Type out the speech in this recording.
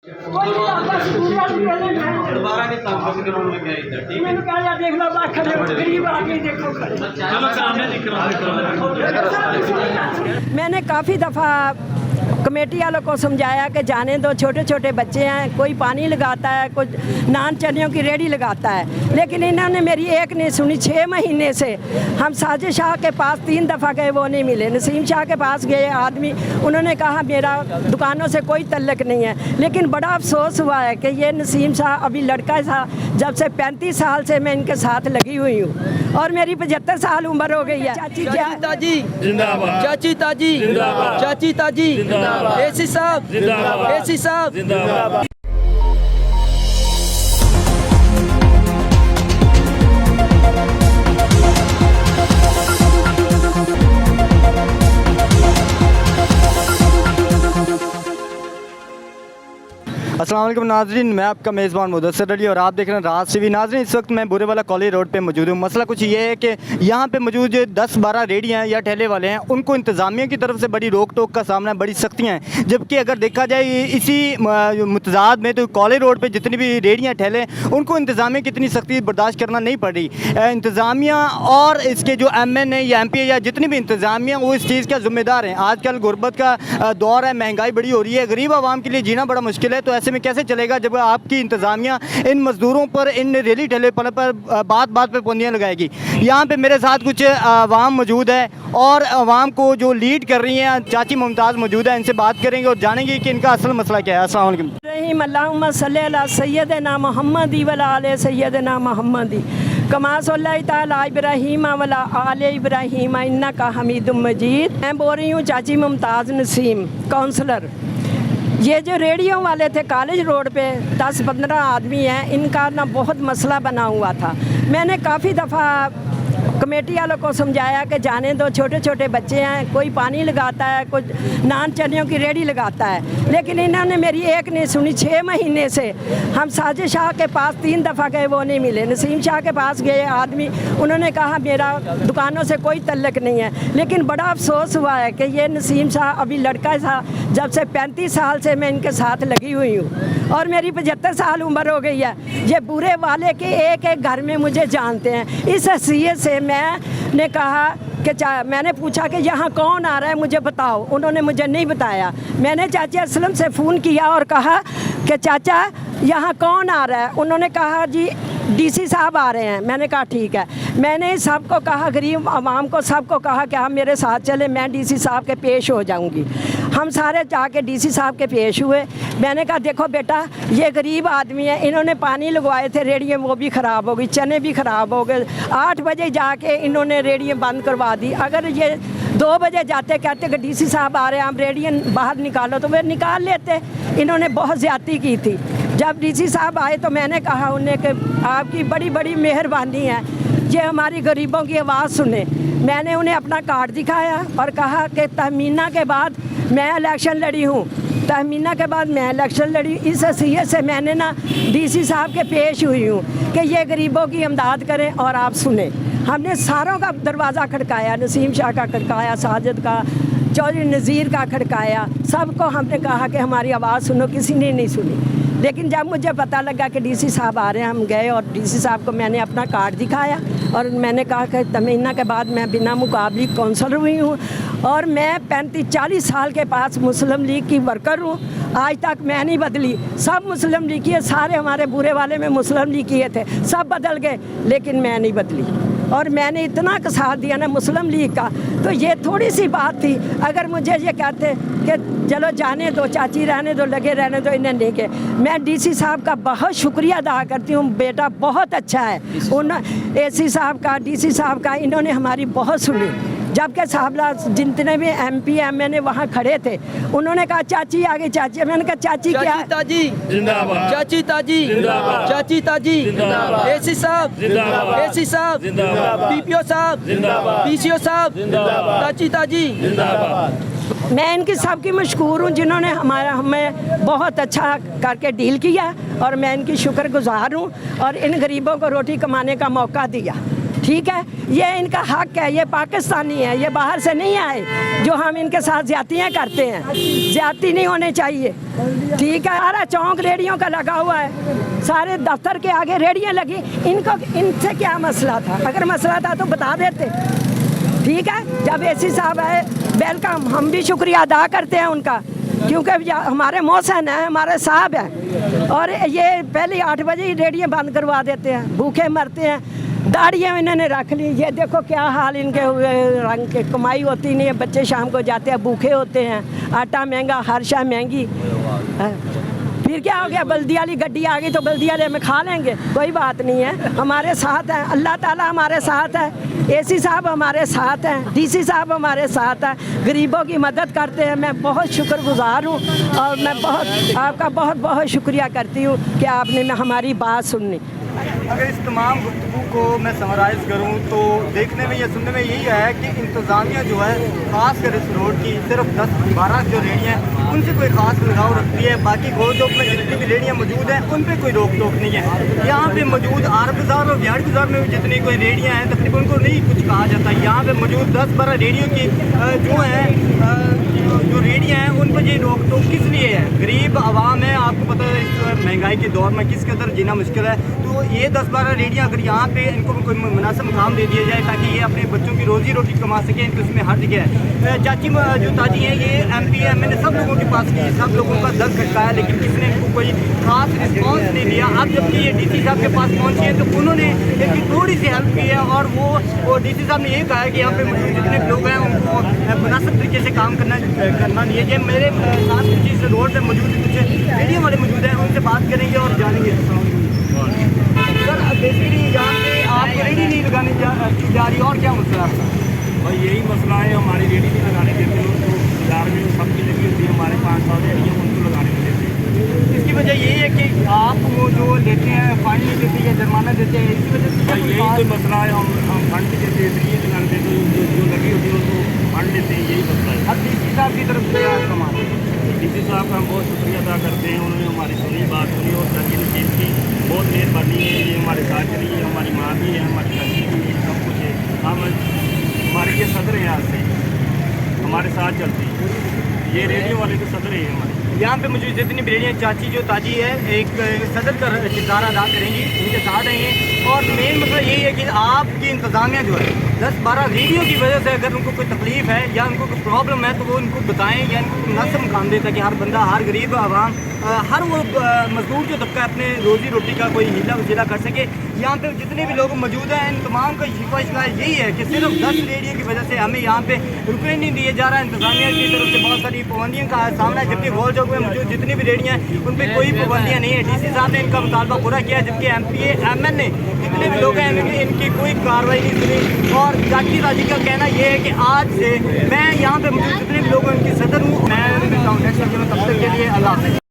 दोबारा नहीं काम करने में क्या इधर ठीक है देख लो गरीब आदमी देखो चलो मैंने काफ़ी दफ़ा कमेटी वालों को समझाया कि जाने दो, छोटे छोटे बच्चे हैं, कोई पानी लगाता है, कोई नान चनियों की रेडी लगाता है, लेकिन इन्होंने मेरी एक नहीं सुनी। 6 महीने से हम साजिद शाह के पास 3 दफ़ा गए, वो नहीं मिले। नसीम शाह के पास गए आदमी, उन्होंने कहा मेरा दुकानों से कोई तल्लक नहीं है, लेकिन बड़ा अफसोस हुआ है कि ये नसीम शाह अभी लड़का था, जब से 35 साल से मैं इनके साथ लगी हुई हूँ और मेरी 75 साल उम्र हो गई है। चाची ताजी जिंदाबाद, चाची ताजी जिंदाबाद, चाची ताजी जिंदाबाद, एसी साहब जिंदाबाद, एसी साहब जिंदाबाद। अस्सलाम वालेकुम नाज़रीन, मैं आपका मेज़बान मुदस्सिर अली और आप देख रहे हैं राज टीवी। नाज़रीन, इस वक्त मैं बुरेवाला कॉलेज रोड पे मौजूद हूँ। मसला कुछ ये है कि यहाँ पे मौजूद जो 10-12 रेडियाँ या ठेले वाले हैं, उनको इंतज़ामिया की तरफ से बड़ी रोक टोक का सामना है, बड़ी सख्तियाँ हैं। जबकि अगर देखा जाए इसी मुतज़ाद में तो कॉलेज रोड पर जितनी भी रेडियाँ ठेले, उनको इंतज़ामिया की इतनी सख्ती बर्दाश्त करना नहीं पड़ रही। इंतज़ामिया और इसके जो MN या MP या जितनी भी इंतज़ामिया, वो इस चीज़ का ज़िम्मेदार हैं। आजकल गुर्बत का दौर है, महंगाई बड़ी हो रही है, गरीब आवाम के लिए जीना बड़ा मुश्किल है। तो ऐसे में कैसे चलेगा जब आपकी इंतज़ामिया इन मज़दूरों पर, इन रेली ठेले पर बात बात पे पाबंदियाँ लगाएगी। यहाँ पे मेरे साथ कुछ आवाम मौजूद है और आवाम को जो लीड कर रही हैं चाची मुमताज़ मौजूद है, इनसे बात करेंगे और जानेंगे कि इनका असल मसला क्या है। अस्सलाम वालेकुम। अल्लाहुम्मा सल्ली अला सय्यदना मुहम्मदी व अला आले सय्यदना मुहम्मदी कमा सल्लैता तआला इब्राहीम व अला आले इब्राहीम इन्नका हमीदुम मजीद। मैं बोल रही हूँ चाची मुमताज़ नसीम, काउंसलर। ये जो रेडियो वाले थे कॉलेज रोड पे, 10-15 आदमी हैं, इनका ना बहुत मसला बना हुआ था। मैंने काफ़ी दफ़ा कमेटी वालों को समझाया कि जाने दो, छोटे छोटे बच्चे हैं, कोई पानी लगाता है, कोई नान चनियों की रेडी लगाता है, लेकिन इन्होंने मेरी एक नहीं सुनी। 6 महीने से हम साजिद शाह के पास 3 दफ़ा गए, वो नहीं मिले। नसीम शाह के पास गए आदमी, उन्होंने कहा मेरा दुकानों से कोई तल्लक नहीं है, लेकिन बड़ा अफसोस हुआ है कि ये नसीम शाह अभी लड़का था, जब से 35 साल से मैं इनके साथ लगी हुई हूँ और मेरी 75 साल उम्र हो गई है। ये बुरे वाले के एक एक घर में मुझे जानते हैं। इस हैसियत से मैंने कहा कि मैंने पूछा कि यहाँ कौन आ रहा है, मुझे बताओ। उन्होंने मुझे नहीं बताया। मैंने चाचा असलम से फ़ोन किया और कहा कि चाचा यहाँ कौन आ रहा है। उन्होंने कहा जी DC साहब आ रहे हैं। मैंने कहा ठीक है। मैंने सबको कहा, गरीब आवाम को सबको कहा कि हम मेरे साथ चले, मैं DC साहब के पेश हो जाऊंगी। हम सारे जाके DC साहब के पेश हुए। मैंने कहा देखो बेटा, ये गरीब आदमी है, इन्होंने पानी लगवाए थे रेडियो, वो भी ख़राब हो गई, चने भी ख़राब हो गए। 8 बजे जाके इन्होंने रेडियो बंद करवा दी। अगर ये 2 बजे जाते, कहते कि DC साहब आ रहे हैं, हम रेडियो बाहर निकालो, तो वे निकाल लेते। इन्होंने बहुत ज़्यादती की थी। जब DC साहब आए तो मैंने कहा उन्हें कि आपकी बड़ी बड़ी मेहरबानी है, ये हमारी गरीबों की आवाज़ सुने। मैंने उन्हें अपना कार्ड दिखाया और कहा कि तहमीना के बाद मैं इलेक्शन लड़ी हूँ, तहमीना के बाद मैं इलेक्शन लड़ी। इस हैसियत से मैंने ना DC साहब के पेश हुई हूँ कि ये गरीबों की इमदाद करें और आप सुने। हमने सारों का दरवाज़ा खड़काया, नसीम शाह का खड़काया, साजिद का, चौधरी नज़ीर का खड़काया, सबको हमने कहा कि हमारी आवाज़ सुनो, किसी ने नहीं सुनी। लेकिन जब मुझे पता लगा कि DC साहब आ रहे हैं, हम गए और DC साहब को मैंने अपना कार्ड दिखाया और मैंने कहा कि तहमीना के बाद मैं बिना मुकाबली काउंसलर हुई हूँ और मैं 35-40 साल के पास मुस्लिम लीग की वर्कर हूँ। आज तक मैं नहीं बदली। सब मुस्लिम लीग किए, सारे हमारे बुरे वाले में मुस्लिम लीग किए थे, सब बदल गए, लेकिन मैं नहीं बदली। और मैंने इतना का साथ दिया ना मुस्लिम लीग का, तो ये थोड़ी सी बात थी। अगर मुझे ये कहते कि चलो जाने दो चाची, रहने दो, लगे रहने दो, इन्हें नहीं के। मैं DC साहब का बहुत शुक्रिया अदा करती हूँ, बेटा बहुत अच्छा है। उन AC साहब का, DC साहब का, इन्होंने हमारी बहुत सुनी। जबकि साहबला जितने भी MP MN वहाँ खड़े थे, उन्होंने कहा चाची आ गई, चाची। मैंने कहा चाची क्या? ताजी जिंदाबाद, चाची ताजी जिंदाबाद, चाची ताजी जिंदाबाद, AC साहब जिंदाबाद, AC साहब जिंदाबाद, PPO साहब जिंदाबाद, PCO साहब जिंदाबाद, चाची ताजी जिंदाबाद। मैं इनकी सबकी मशकूर हूँ जिन्होंने हमें बहुत अच्छा करके डील किया और मैं इनकी शुक्रगुजार हूँ और इन गरीबों को रोटी कमाने का मौका दिया। ठीक है, ये इनका हक है, ये पाकिस्तानी है, ये बाहर से नहीं आए जो हम इनके साथ ज्यादतियाँ करते हैं। ज्यादती नहीं होने चाहिए, ठीक है। सारा चौक रेडियों का लगा हुआ है, सारे दफ्तर के आगे रेडियाँ लगी। इनको इनसे क्या मसला था? अगर मसला था तो बता देते, ठीक है। जब एसी साहब आए, वेलकम, हम भी शुक्रिया अदा करते हैं उनका, क्योंकि हमारे मौसन है, हमारे साहब है। और ये पहले 8 बजे ही रेडियो बंद करवा देते हैं, भूखे मरते हैं। दाढ़ियाँ इन्होंने रख ली, ये देखो क्या हाल इनके हुए, रंग के कमाई होती नहीं है, बच्चे शाम को जाते हैं भूखे होते हैं, आटा महंगा, हर शय महंगी। फिर क्या हो गया? बल्दी वाली गड्डी आ गई तो बल्दी वाले में खा लेंगे, कोई बात नहीं है, हमारे साथ है, अल्लाह ताला हमारे साथ है, एसी साहब हमारे साथ हैं, डीसी साहब हमारे साथ हैं, गरीबों की मदद करते हैं। मैं बहुत शुक्रगुजार हूँ और मैं आपका बहुत बहुत शुक्रिया करती हूँ कि आपने हमारी बात सुनी। अगर इस तमाम गुफ्तगू को मैं समराइज़ करूं तो देखने में या सुनने में यही है कि इंतज़ामिया जो है ख़ासकर इस रोड की सिर्फ 10-12 जो रेडियाँ हैं उनसे कोई ख़ास लगाव रखती है। बाकी घोड़ चौक में जितनी भी रेडियाँ मौजूद हैं उन पर कोई रोक टोक नहीं है। यहाँ पे मौजूद आर बाज़ार और बिहार बाज़ार में भी जितनी कोई रेडियाँ हैं तकरीबन उनको नहीं कुछ कहा जाता। यहाँ पे मौजूद 10-12 रेडियो की जो हैं जो रेडियाँ हैं उन पर ये रोक टोक किस लिए है? गरीब आवाम है, आपको पता है इस महंगाई के दौर में किस कदर जीना मुश्किल है। तो ये 10-12 रेडियाँ अगर यहाँ पे इनको कोई मुनासिब काम दे दिया जाए ताकि ये अपने बच्चों की रोज़ी रोटी कमा सकें तो इसमें हर जगह है। चाची जो ताजी हैं ये MP MN सब लोगों के पास की, सब लोगों का दर्द खटकाया लेकिन किसी ने इनको कोई खास रिस्पॉन्स नहीं दिया। अब जबकि ये DC साहब के पास पहुँचे हैं तो उन्होंने इनकी थोड़ी सी हेल्प की है और वो DC साहब ने ये कहा है कि यहाँ पे जितने लोग हैं उनको मुनासिब तरीके से काम करना नहीं है। ये मेरे साथ कुछ इस रोड पर मौजूद कुछ रेडियो वाले मौजूद हैं, उनसे बात करेंगे और जानेंगे। सर बेसिकली यहाँ पे आपको रेडी नहीं लगाने जा रही और क्या मसला है? भाई यही मसला है, हमारी रेडी नहीं लगाने देते लोग, तो बाजार में सबकी लगी होती है, हमारे 500 रेडी है उनको लगाने नहीं देते। इसकी वजह यही है कि आप वो जो लेते हैं फाइन नहीं देते या जुर्माना देते हैं, इसी वजह से भाई यही तो मसला है, हम फंड भी देते इसलिए लगाने देते, जो लगी होती है उनको फंड देते हैं, यही मसला है। अब DC साहब की तरफ से कमाल DC साहब का हम बहुत शुक्रिया अदा करते हैं, उन्होंने हमारी सुनी बात सुनी और चाची ने चीज़ की बहुत मेहरबानी है। ये हमारे साथ चली है, हमारी माँ भी है, हमारी चाची भी है, सब कुछ है। हम हमारे ये सदर हैं, आज से हमारे साथ चलती है, ये रेडियो वाले के सदर है हमारे। यहाँ पे मुझे जितनी भी रेडियाँ चाची जो ताजी है एक सदर का किरदार अदा करेंगी, उनके साथ आएंगे। और मेन मसला यही है कि आपकी इंतज़ामिया जो है 10-12 रेडियो की वजह से अगर उनको कोई तकलीफ़ है या उनको कोई प्रॉब्लम है तो वो उनको बताएं या इनको मुनासिब काम दें ताकि हर बंदा, हर गरीब आवाम, हर वो मजदूर जो तबका अपने रोज़ी रोटी का कोई हीला वसीला कर सके। यहाँ पे जितने भी लोग मौजूद हैं इन तमाम का शिकायत यही है कि सिर्फ 10 रेडियो की वजह से हमें यहाँ पे रुकने नहीं दिया जा रहा है। इंतज़ामिया की तरफ से बहुत सारी पाबंदियों का सामना है, जबकि गोल चौक में मौजूद जितनी भी रेडियाँ हैं उन पर कोई पाबंदियाँ नहीं है। DC साहब ने इनका मुतालबा पूरा किया, जबकि MP MN ने जितने भी लोग हैं इनकी कोई कार्रवाई नहीं सुनी। और चाची ताजी का कहना यह है कि आज से मैं यहाँ पे मौजूद जितने भी लोग हैं उनकी सदर हूँ। मैं मिलता हूँ नेक्स्ट वीडियो में, तब तक के लिए अल्लाह हाफ़िज़।